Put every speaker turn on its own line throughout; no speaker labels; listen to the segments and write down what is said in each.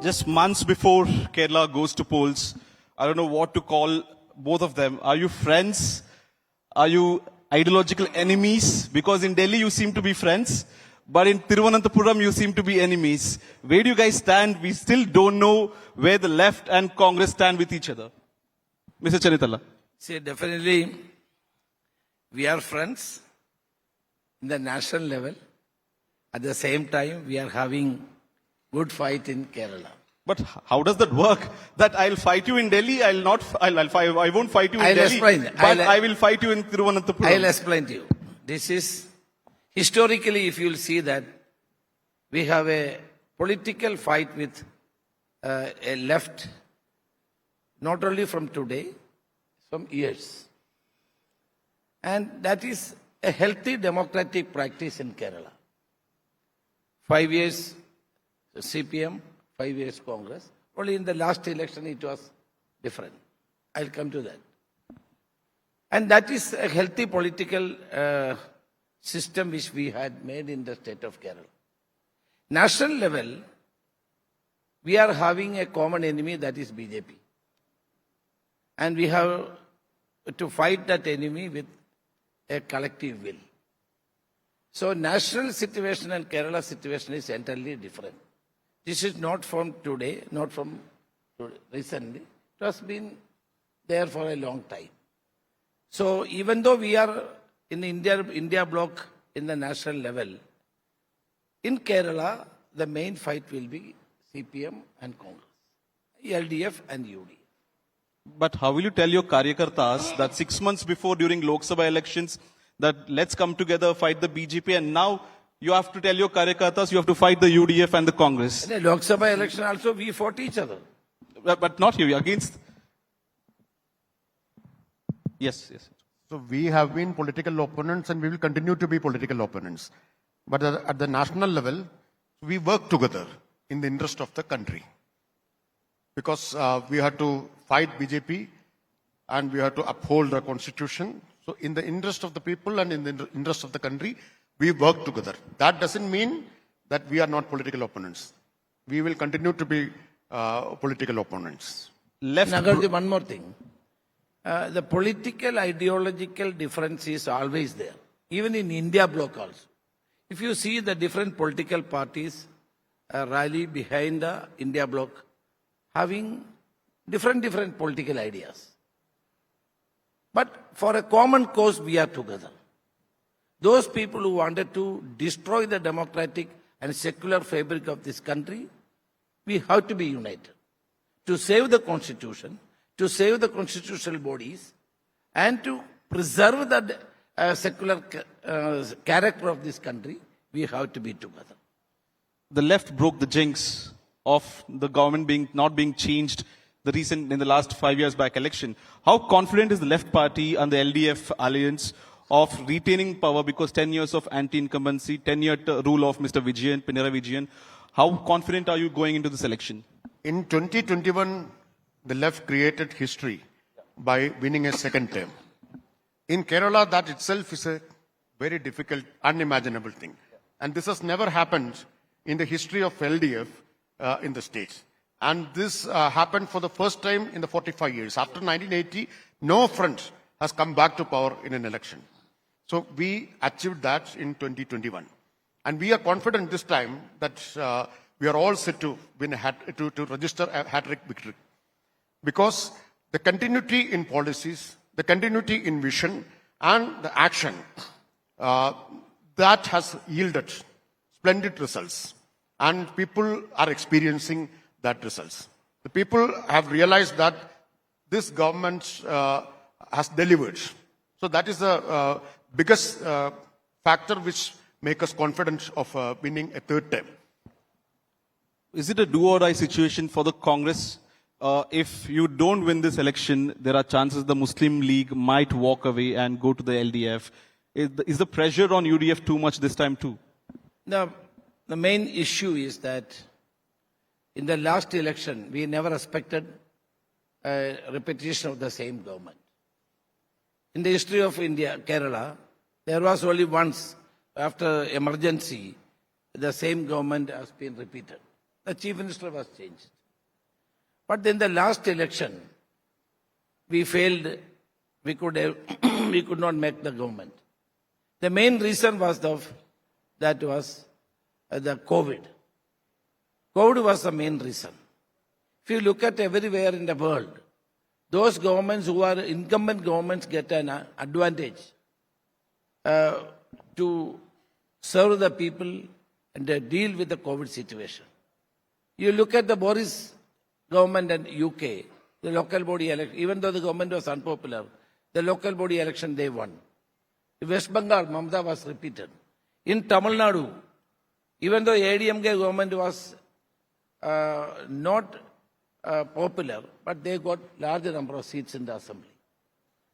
Just months before Kerala goes to polls, I don't know what to call both of them. Are you friends? Are you ideological enemies? Because in Delhi you seem to be friends, but in Thiruvananthapuram you seem to be enemies. Where do you guys stand? We still don't know where the left and Congress stand with each other. Mr. Chennithala.
See, definitely we are friends in the national level. At the same time, we are having good fight in Kerala.
But how does that work? That I'll fight you in Delhi, I won't fight you in
I'll
Delhi,
explain.
but I will fight you in Thiruvananthapuram.
I'll explain to you. This is, historically, if you'll see that, we have a political fight with a left, not only from today, from years. And that is a healthy democratic practice in Kerala. 5 years CPM, 5 years Congress. Only in the last election it was different. I'll come to that. And that is a healthy political system which we had made in the state of Kerala. National level, we are having a common enemy, that is BJP. And we have to fight that enemy with a collective will. So national situation and Kerala situation is entirely different. This is not from today, not from recently. It has been there for a long time. So even though we are in India bloc in the national level, in Kerala, the main fight will be CPM and Congress, LDF and UDF.
But how will you tell your Karyakartas that 6 months before during Lok Sabha elections that let's come together, fight the BJP, and now you have to tell your Karyakartas you have to fight the UDF and the Congress?
In the Lok Sabha election also we fought each other.
But not here, against... Yes.
So we have been political opponents and we will continue to be political opponents. But at the national level, we work together in the interest of the country. Because we had to fight BJP and we had to uphold the constitution. So in the interest of the people and in the interest of the country, we work together. That doesn't mean that we are not political opponents. We will continue to be political opponents.
Nagarji, one more thing. The political ideological difference is always there, even in India bloc also. If you see the different political parties rally behind the India bloc, having different political ideas. But for a common cause, we are together. Those people who wanted to destroy the democratic and secular fabric of this country, we have to be united. To save the constitution, to save the constitutional bodies, and to preserve the secular character of this country, we have to be together.
The left broke the jinx of the government not being changed in the last 5 years back election. How confident is the left party and the LDF alliance of retaining power, because 10 years of anti-incumbency, 10-year rule of Mr. Pinarayi Vijayan, how confident are you going into this election?
In 2021, the left created history by winning a second term. In Kerala, that itself is a very difficult, unimaginable thing. And this has never happened in the history of LDF in the states. And this happened for the first time in the 45 years. After 1980, no front has come back to power in an election. So we achieved that in 2021. And we are confident this time that we are all set to win to register a hat-trick victory. Because the continuity in policies, the continuity in vision, and the action, that has yielded splendid results. And people are experiencing that results. The people have realized that this government has delivered. So that is the biggest factor which makes us confident of winning a third term.
Is it a do-or-die situation for the Congress? If you don't win this election, there are chances the Muslim League might walk away and go to the LDF. Is the pressure on UDF too much this time too?
The main issue is that in the last election, we never expected a repetition of the same government. In the history of India, Kerala, there was only once, after emergency, the same government has been repeated. The Chief Minister was changed. But in the last election, we failed. We could not make the government. The main reason was the COVID. COVID was the main reason. If you look at everywhere in the world, those governments who are incumbent governments get an advantage to serve the people and deal with the COVID situation. You look at the Boris government in UK, the local body election, even though the government was unpopular, the local body election they won. In West Bengal, Mamata was repeated. In Tamil Nadu, even though ADMK government was not popular, but they got larger number of seats in the assembly.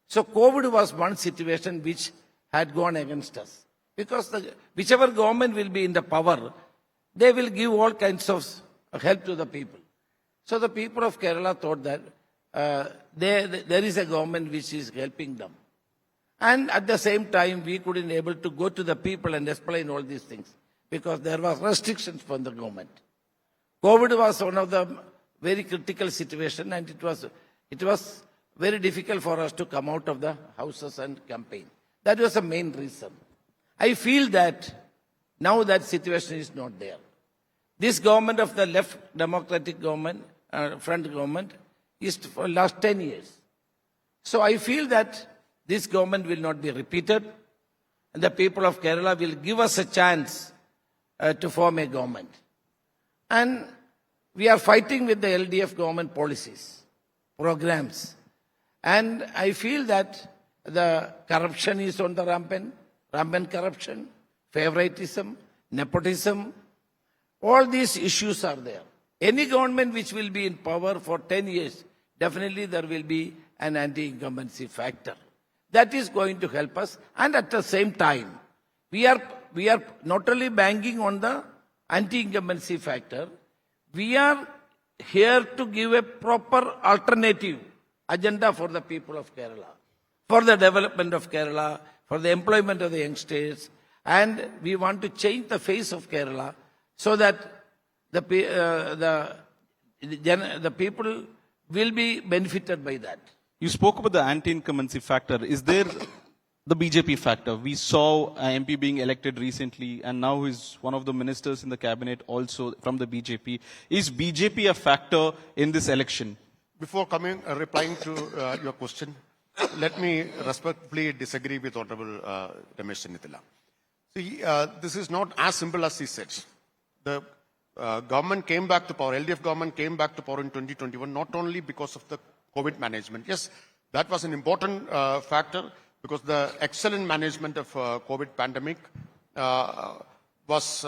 So COVID was one situation which had gone against us. Because whichever government will be in the power, they will give all kinds of help to the people. So the people of Kerala thought that there is a government which is helping them. And at the same time, we couldn't able to go to the people and explain all these things because there was restrictions from the government. COVID was one of the very critical situation, and it was very difficult for us to come out of the houses and campaign. That was the main reason. I feel that now that situation is not there. This government of the left democratic government, front government, is for last 10 years. So I feel that this government will not be repeated, and the people of Kerala will give us a chance to form a government. And we are fighting with the LDF government policies, programs. And I feel that the corruption is on the rampant corruption, favoritism, nepotism, all these issues are there. Any government which will be in power for 10 years, definitely there will be an anti-incumbency factor. That is going to help us. And at the same time, we are not only banking on the anti-incumbency factor, we are here to give a proper alternative agenda for the people of Kerala, for the development of Kerala, for the employment of the youngsters, and we want to change the face of Kerala so that the people will be benefited by that.
You spoke about the anti-incumbency factor. Is there the BJP factor? We saw an MP being elected recently, and now he's one of the ministers in the cabinet also from the BJP. Is BJP a factor in this election?
Before replying to your question, let me respectfully disagree with Honorable Ramesh Chennithala. See, this is not as simple as he said. The government came back to power, LDF government came back to power in 2021, not only because of the COVID management. Yes, that was an important factor because the excellent management of COVID pandemic was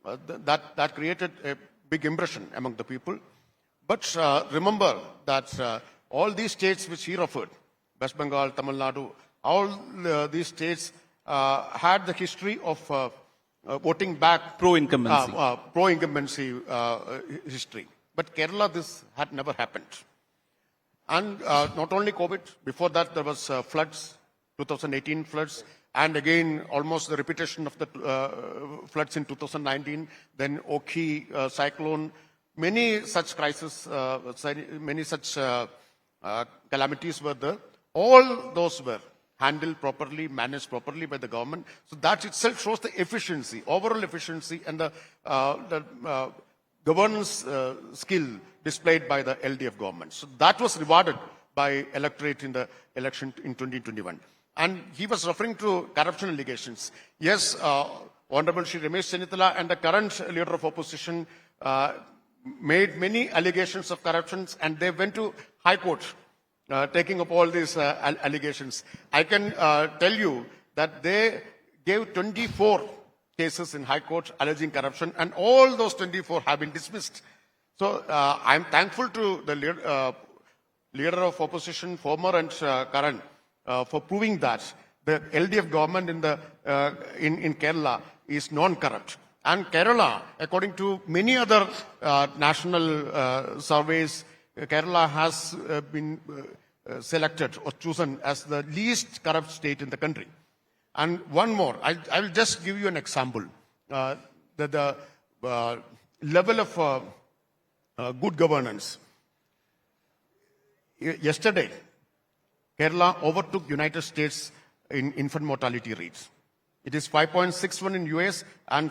that created a big impression among the people. But remember that all these states which he referred, West Bengal, Tamil Nadu, all these states had the history of voting back
Pro-incumbency.
Pro-incumbency history. But Kerala, this had never happened. And not only COVID, before that there was floods, 2018 floods, and again almost the repetition of the floods in 2019, then Oki cyclone, many such crises, many such calamities were there. All those were handled properly, managed properly by the government. So that itself shows the efficiency, overall efficiency, and the governance skill displayed by the LDF government. So that was rewarded by electorate in the election in 2021. And he was referring to corruption allegations. Yes, Honorable Shri Ramesh Chennithala and the current leader of opposition made many allegations of corruptions, and they went to High Court taking up all these allegations. I can tell you that they gave 24 cases in High Court alleging corruption, and all those 24 have been dismissed. So I'm thankful to the leader of opposition, former and current, for proving that the LDF government in Kerala is non-corrupt. And Kerala, according to many other national surveys, Kerala has been selected or chosen as the least corrupt state in the country. And one more, I will just give you an example. The level of good governance. Yesterday, Kerala overtook United States in infant mortality rates. It is 5.61 in US, and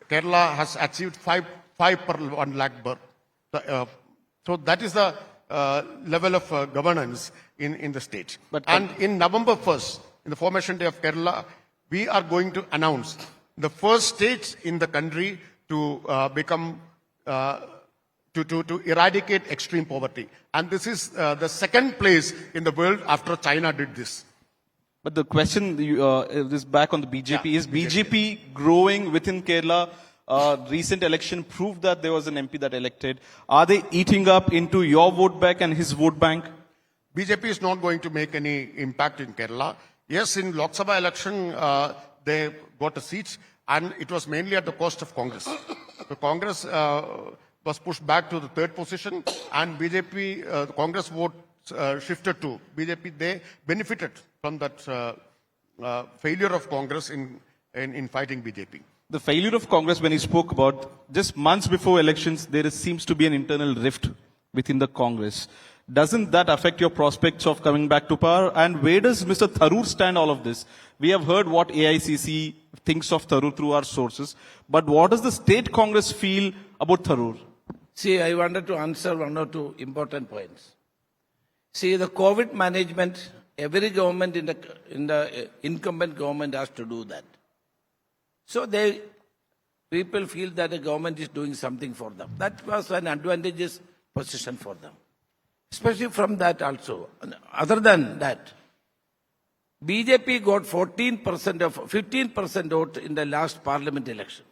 Kerala has achieved 5 per 1 lakh birth. So that is the level of governance in the state. And in November 1st, in the formation day of Kerala, we are going to announce the first state in the country to become to eradicate extreme poverty. And this is the second place in the world after China did this.
But the question is back on the BJP.
Yeah,
is BJP growing within Kerala? Recent election proved that there was an MP that elected. Are they eating up into your vote bank and his vote bank?
BJP is not going to make any impact in Kerala. Yes, in Lok Sabha election, they got a seat, and it was mainly at the cost of Congress. The Congress was pushed back to the third position, and BJP, the Congress vote shifted to BJP. They benefited from that failure of Congress in fighting BJP.
The failure of Congress, when he spoke about just months before elections, there seems to be an internal rift within the Congress. Doesn't that affect your prospects of coming back to power? And where does Mr. Tharoor stand all of this? We have heard what AICC thinks of Tharoor through our sources, but what does the state Congress feel about Tharoor?
See, I wanted to answer one or two important points. See, the COVID management, every government in the incumbent government has to do that. So people feel that the government is doing something for them. That was an advantageous position for them. Especially from that also. Other than that, BJP got 15% vote in the last parliament election.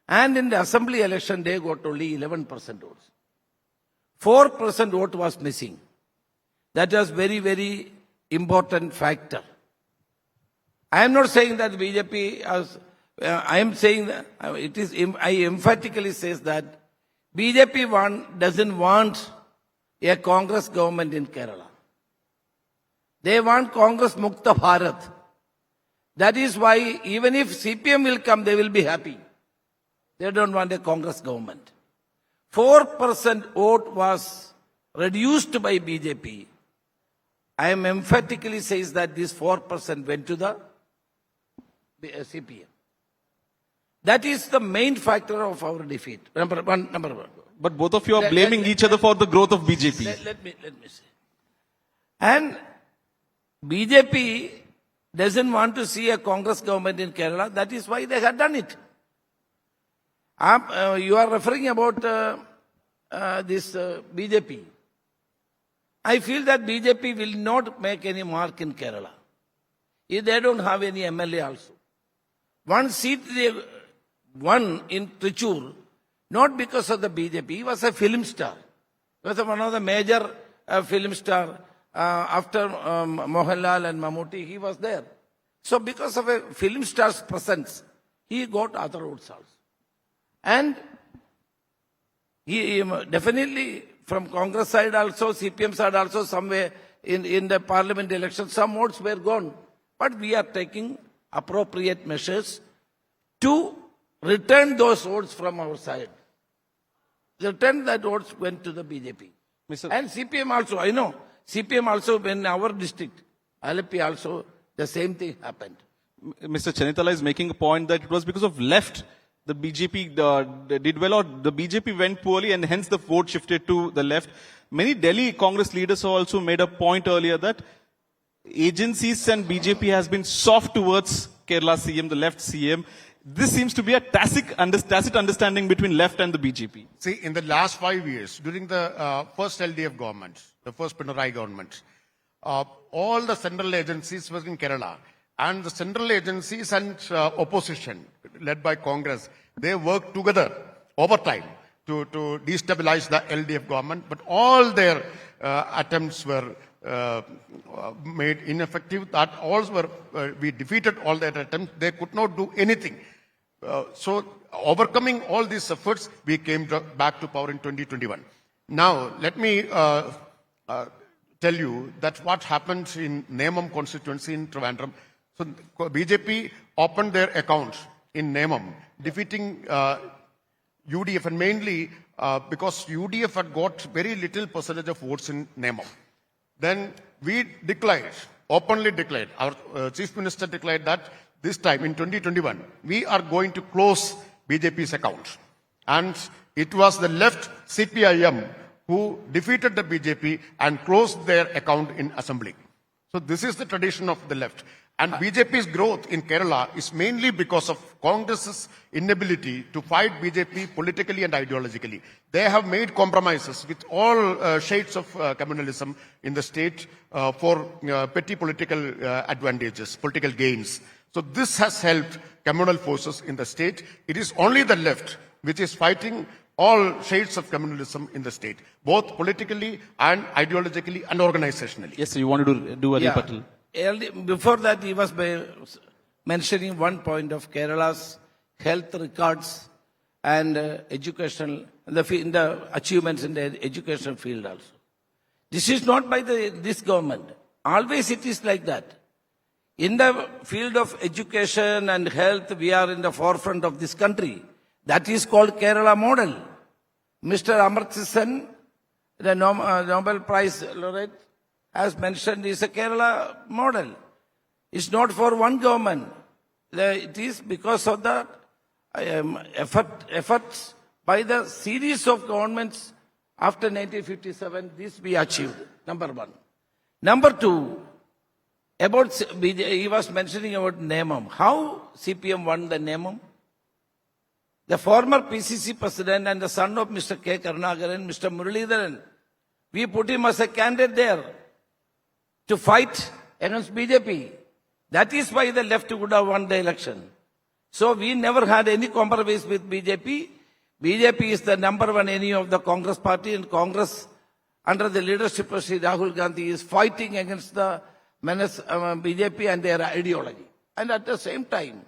And in the assembly election, they got only 11% votes. 4% vote was missing. That was very, very important factor. I am not saying that BJP has, I am saying that I emphatically says that BJP doesn't want a Congress government in Kerala. They want Congress Mukta Bharat. That is why even if CPM will come, they will be happy. They don't want a Congress government. 4% vote was reduced by BJP. I am emphatically says that this 4% went to the CPM. That is the main factor of our defeat. Number one.
But both of you are blaming each other for the growth of BJP.
Let me say. And BJP doesn't want to see a Congress government in Kerala. That is why they have done it. You are referring about this BJP. I feel that BJP will not make any mark in Kerala. If they don't have any MLA also. One seat they won in Trichur, not because of the BJP. He was a film star. He was one of the major film star. After Mohanlal and Mammootty, he was there. So because of a film star's presence, he got other votes also. And he definitely from Congress side also, CPM side also, somewhere in the parliament election, some votes were gone. But we are taking appropriate measures to return those votes from our side. Return that votes went to the BJP. And CPM also, I know, CPM also in our district, Alleppey also, the same thing happened.
Mr. Chennithala is making a point that it was because of left the BJP did well, or the BJP went poorly, and hence the vote shifted to the left. Many Delhi Congress leaders have also made a point earlier that agencies and BJP has been soft towards Kerala CM, the left CM. This seems to be a tacit understanding between left and the BJP.
See, in the last 5 years, during the first LDF government, the first Pinarayi government, all the central agencies were in Kerala. And the central agencies and opposition, led by Congress, they worked together over time to destabilize the LDF government. But all their attempts were made ineffective. That all were we defeated all their attempts. They could not do anything. So overcoming all these efforts, we came back to power in 2021. Now, let me tell you that what happened in Nemam constituency in Trivandrum. So BJP opened their accounts in Nemam, defeating UDF, and mainly because UDF had got very little percentage of votes in Nemam. Then we declared, openly declared, our Chief Minister declared that this time in 2021, we are going to close BJP's account. And it was the left CPIM who defeated the BJP and closed their account in assembly. So this is the tradition of the left. And BJP's growth in Kerala is mainly because of Congress's inability to fight BJP politically and ideologically. They have made compromises with all shades of communalism in the state for petty political advantages, political gains. So this has helped communal forces in the state. It is only the left which is fighting all shades of communalism in the state, both politically and ideologically and organizationally.
Yes, sir, you wanted to do a rebuttal.
Before that, he was mentioning one point of Kerala's health records and educational, in the achievements in the education field also. This is not by this government. Always it is like that. In the field of education and health, we are in the forefront of this country. That is called Kerala model. Mr. Amartya Sen, the Nobel Prize laureate, as mentioned, is a Kerala model. It's not for one government. It is because of the efforts by the series of governments after 1957, this we achieved, number one. Number two, he was mentioning about Nemam. How CPM won the Nemam? The former PCC president and the son of Mr. K. Karunakaran, Mr. Muralidharan, we put him as a candidate there to fight against BJP. That is why the left would have won the election. So we never had any compromise with BJP. BJP is the number one enemy of the Congress party, and Congress, under the leadership of Sri Rahul Gandhi, is fighting against the menace BJP and their ideology. And at the same time,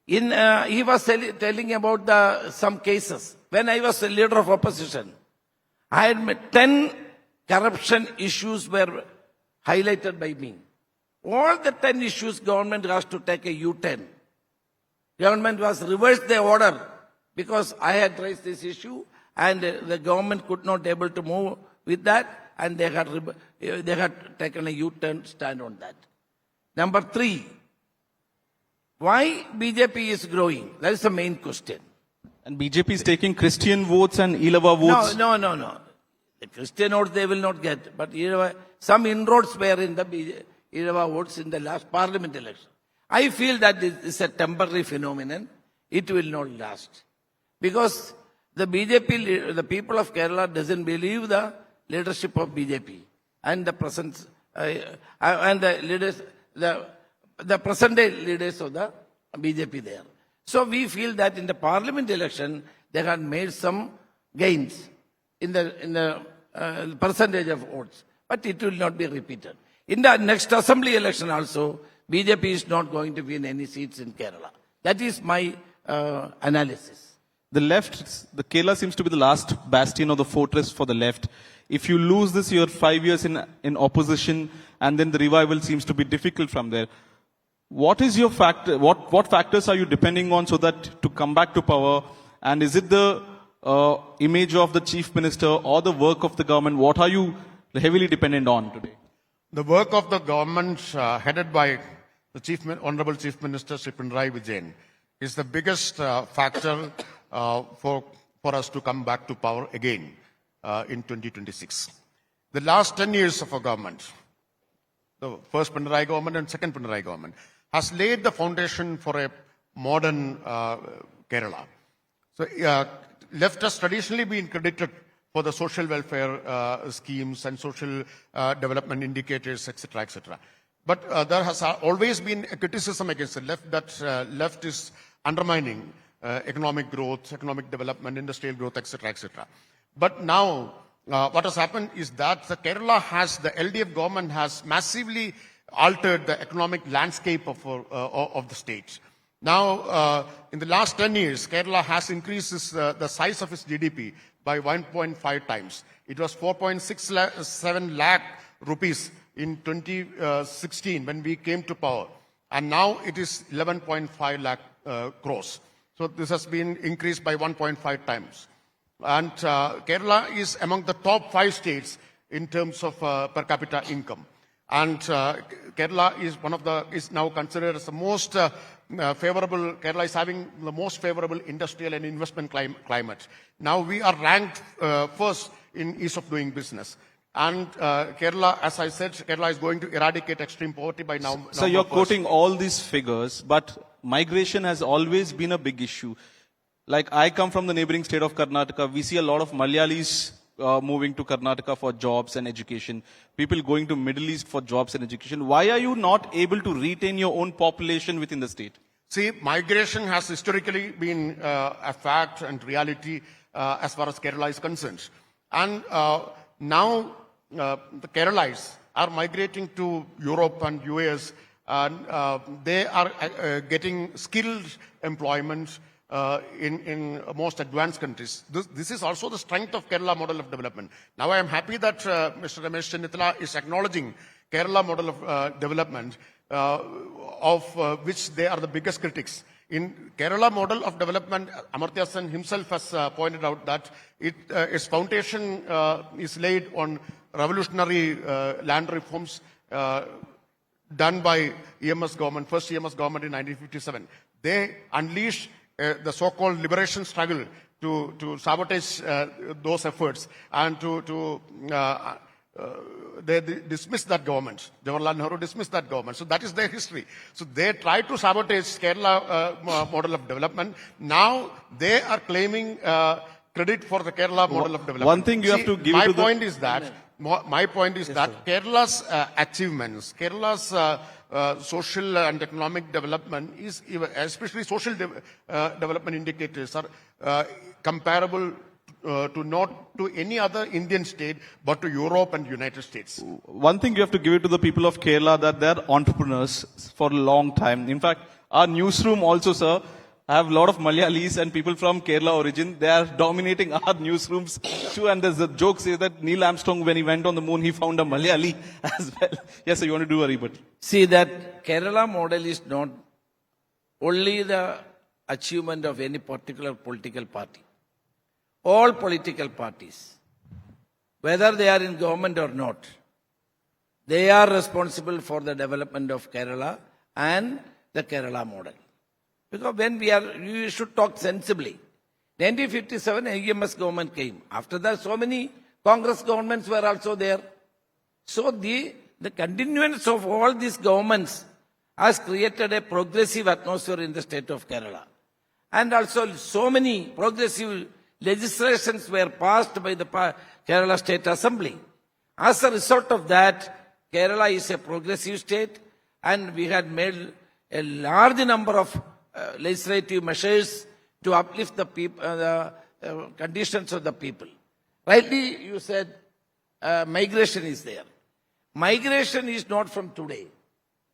he was telling about some cases. When I was a leader of opposition, I had met 10 corruption issues were highlighted by me. All the 10 issues, government has to take a U-turn. Government was reversed the order because I had raised this issue and the government could not able to move with that, and they had taken a U-turn stand on that. Number 3, why BJP is growing? That is the main question.
And BJP is taking Christian votes and Ilava votes.
No. The Christian votes they will not get, but some inroads were in the Ilava votes in the last parliament election. I feel that this is a temporary phenomenon. It will not last. Because the BJP, the people of Kerala doesn't believe the leadership of BJP and the present, and the leaders, the present day leaders of the BJP there. So we feel that in the parliament election, they had made some gains in the percentage of votes, but it will not be repeated. In the next assembly election also, BJP is not going to win any seats in Kerala. That is my analysis.
The left, the Kerala seems to be the last bastion or the fortress for the left. If you lose this, you're 5 years in opposition, and then the revival seems to be difficult from there. What is your factor? What factors are you depending on so that to come back to power? And is it the image of the chief minister or the work of the government? What are you heavily dependent on today?
The work of the government headed by the Honorable Chief Minister Shri Pinarayi Vijayan is the biggest factor for us to come back to power again in 2026. The last 10 years of our government, the first Pinarayi government and second Pinarayi government, has laid the foundation for a modern Kerala. So left has traditionally been credited for the social welfare schemes and social development indicators, etc., etc. But there has always been a criticism against the left that left is undermining economic growth, economic development, industrial growth, etc., etc. But now, what has happened is that the LDF government has massively altered the economic landscape of the state. Now, in the last 10 years, Kerala has increased the size of its GDP by 1.5 times. It was 4.67 lakh rupees in 2016 when we came to power. And now it is 11.5 lakh crores. So this has been increased by 1.5 times. And Kerala is among the top 5 states in terms of per capita income. And Kerala is now considered as the most favorable. Kerala is having the most favorable industrial and investment climate. Now we are ranked first in ease of doing business. And Kerala, as I said, Kerala is going to eradicate extreme poverty by now.
So you're quoting all these figures, but migration has always been a big issue. Like I come from the neighboring state of Karnataka. We see a lot of Malayalis moving to Karnataka for jobs and education. People going to Middle East for jobs and education. Why are you not able to retain your own population within the state?
See, migration has historically been a fact and reality as far as Kerala is concerned. And now the Keralites are migrating to Europe and US, and they are getting skilled employment in most advanced countries. This is also the strength of Kerala model of development. Now I am happy that Mr. Ramesh Chennithala is acknowledging Kerala model of development, of which they are the biggest critics. In Kerala model of development, Amartya Sen himself has pointed out that its foundation is laid on revolutionary land reforms done by EMS government, first EMS government in 1957. They unleashed the so-called liberation struggle to sabotage those efforts and they dismissed that government. Jawaharlal Nehru dismissed that government. So that is their history. So they tried to sabotage Kerala model of development. Now they are claiming credit for the Kerala model of development.
One thing you have to give
my
to
point is that Kerala's achievements, Kerala's social and economic development is, especially social development indicators, are comparable not to any other Indian state, but to Europe and United States.
One thing you have to give it to the people of Kerala, that they're entrepreneurs for a long time. In fact, our newsroom also, sir, have a lot of Malayalis and people from Kerala origin. They are dominating our newsrooms too. And there's a joke says that Neil Armstrong, when he went on the moon, he found a Malayali as well. Yes, sir, you want to do a rebut?
See, that Kerala model is not only the achievement of any particular political party. All political parties, whether they are in government or not, they are responsible for the development of Kerala and the Kerala model. Because when we should talk sensibly. 1957, EMS government came. After that, so many Congress governments were also there. So the continuance of all these governments has created a progressive atmosphere in the state of Kerala. And also so many progressive legislations were passed by the Kerala State Assembly. As a result of that, Kerala is a progressive state, and we had made a large number of legislative measures to uplift the people, conditions of the people. Rightly, you said migration is there. Migration is not from today.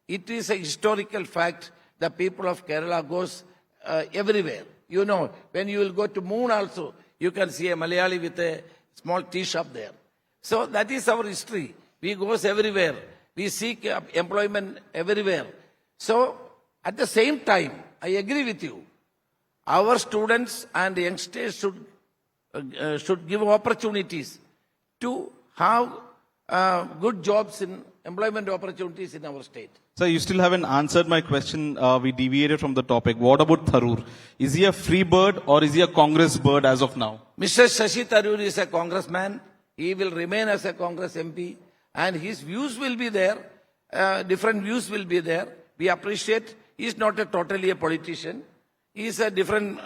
It is a historical fact. The people of Kerala goes everywhere. You know, when you will go to Moon also, you can see a Malayali with a small tea shop there. So that is our history. We goes everywhere. We seek employment everywhere. So at the same time, I agree with you. Our students and youngsters should give opportunities to have good jobs in employment opportunities in our state.
Sir, you still haven't answered my question. We deviated from the topic. What about Tharoor? Is he a free bird or is he a Congress bird as of now?
Mr. Shashi Tharoor is a congressman. He will remain as a Congress MP, and his views will be there. Different views will be there. We appreciate. He is not totally a politician. He is a different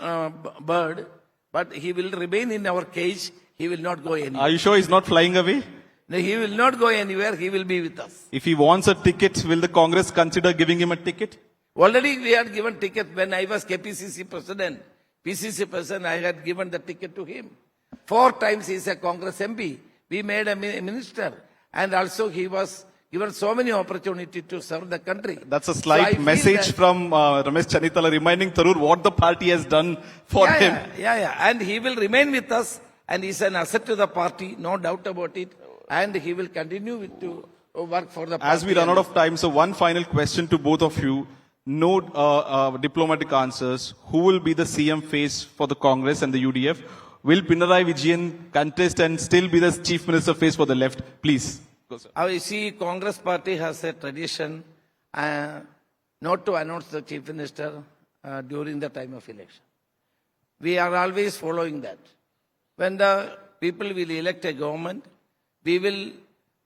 bird, but he will remain in our cage. He will not go anywhere.
Are you sure he's not flying away?
No, he will not go anywhere. He will be with us.
If he wants a ticket, will the Congress consider giving him a ticket?
Already we had given ticket when I was KPCC president. PCC president, I had given the ticket to him. 4 times he is a Congress MP. We made a minister. And also he was given so many opportunities to serve the country.
That's a slight message from Ramesh Chennithala reminding Tharoor what the party has done for him.
And he will remain with us. And he's an asset to the party, no doubt about it. And he will continue to work for the party.
As we run out of time, so one final question to both of you. no diplomatic answers. Who will be the CM face for the Congress and the UDF? Will Pinarayi Vijayan contest and still be the Chief Minister face for the left? Please. Go, sir.
I see Congress party has a tradition not to announce the Chief Minister during the time of election. We are always following that. When the people will elect a government, we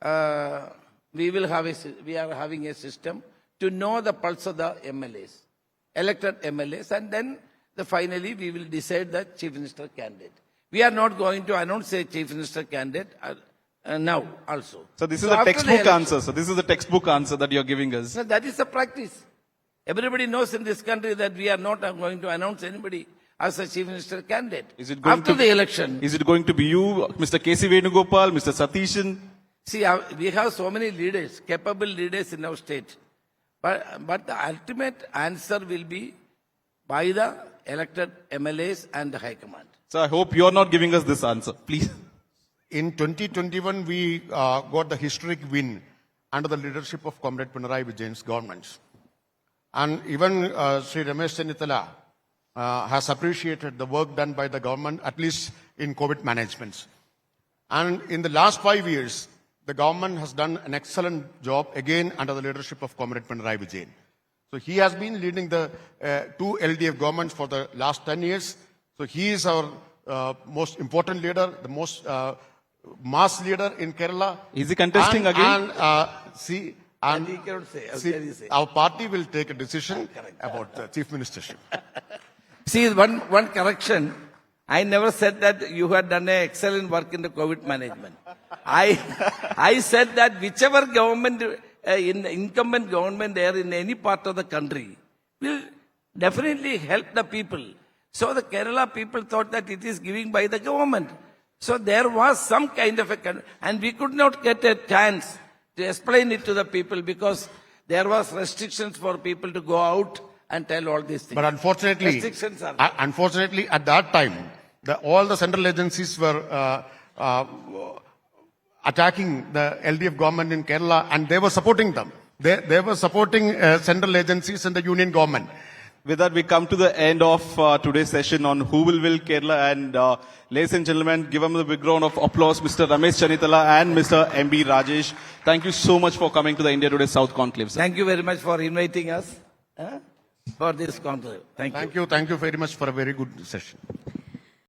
are having a system to know the pulse of the MLAs, elected MLAs, and then finally we will decide the Chief Minister candidate. We are not going to announce a Chief Minister candidate now also.
So this is a textbook answer. So this is the textbook answer that you're giving us.
No, that is the practice. Everybody knows in this country that we are not going to announce anybody as a Chief Minister candidate after the election.
Is it going to be you, Mr. K.C. Venugopal, Mr. Satishan?
See, we have so many leaders, capable leaders in our state. But the ultimate answer will be by the elected MLAs and the High Command.
So I hope you're not giving us this answer. Please.
In 2021, we got the historic win under the leadership of Comrade Pinarayi Vijayan's government. And even Sri Ramesh Chennithala has appreciated the work done by the government, at least in COVID management. And in the last 5 years, the government has done an excellent job, again, under the leadership of Comrade Pinarayi Vijayan. So he has been leading the two LDF governments for the last 10 years. So he is our most important leader, the most mass leader in Kerala.
Is he contesting again?
Our party will take a decision about the chief ministership.
See, one correction. I never said that you had done an excellent work in the COVID management. I said that whichever government, in incumbent government there in any part of the country, will definitely help the people. So the Kerala people thought that it is given by the government. So there was some kind of and we could not get a chance to explain it to the people because there was restrictions for people to go out and tell all these things.
But unfortunately, at that time, all the central agencies were attacking the LDF government in Kerala, and they were supporting them. They were supporting central agencies and the union government.
With that, we come to the end of today's session on who will Kerala. And ladies and gentlemen, give them a big round of applause, Mr. Ramesh Chennithala and Mr. M.B. Rajesh. Thank you so much for coming to the India Today South Conclave, sir.
Thank you very much for inviting us for this conclave. Thank you.
Thank you very much for a very good session.